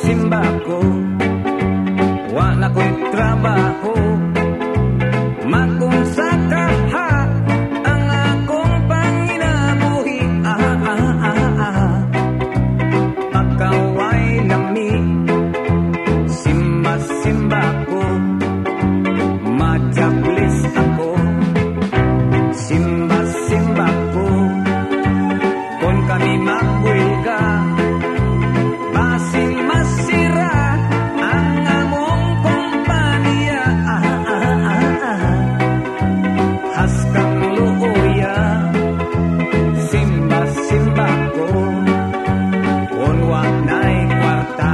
Simba ko, wala ko'y trabaho. Magkunsa ka ha, ang akong panginabuhi. Pagkaway lami, simba ko, majablis ako. Simba ko, kung kami magwilga, basin masira ang among kompanya. Haskang luoya, simba ko, kung wanay kwarta.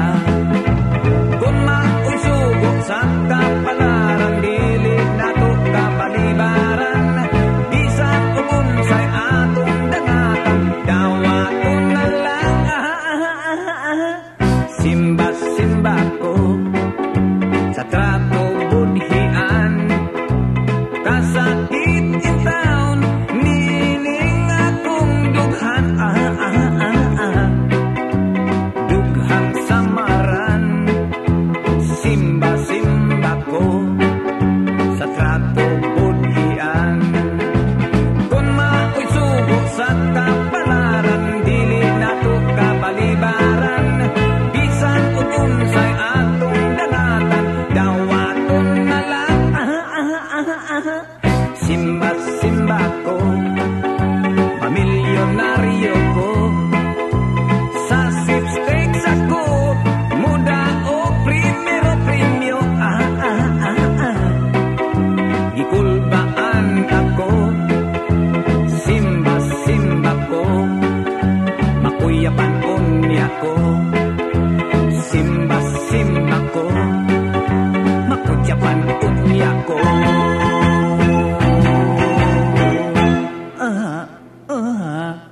Kung mausugok sa kapalaran, dili nato kapalibaran. Bisan ubunsay atong dangatan, dawaton na lang. Simba ko, sa trato budhian, kasakit in town, nining akong dughan. Dughang samaran, simba ko, sa trato budhian. Kung mao'y subok sa kapalaran, dili nato kapalibaran. Bisan unsay atong danatan, dawaton na lang. Simba ko, pamilyonaryo ko, sa sweepstakes ako, muda o premyo. Gikulbaan ako, simba ko, makuyapan unya ko. Simba ko, makutyapan unya ko. Ah.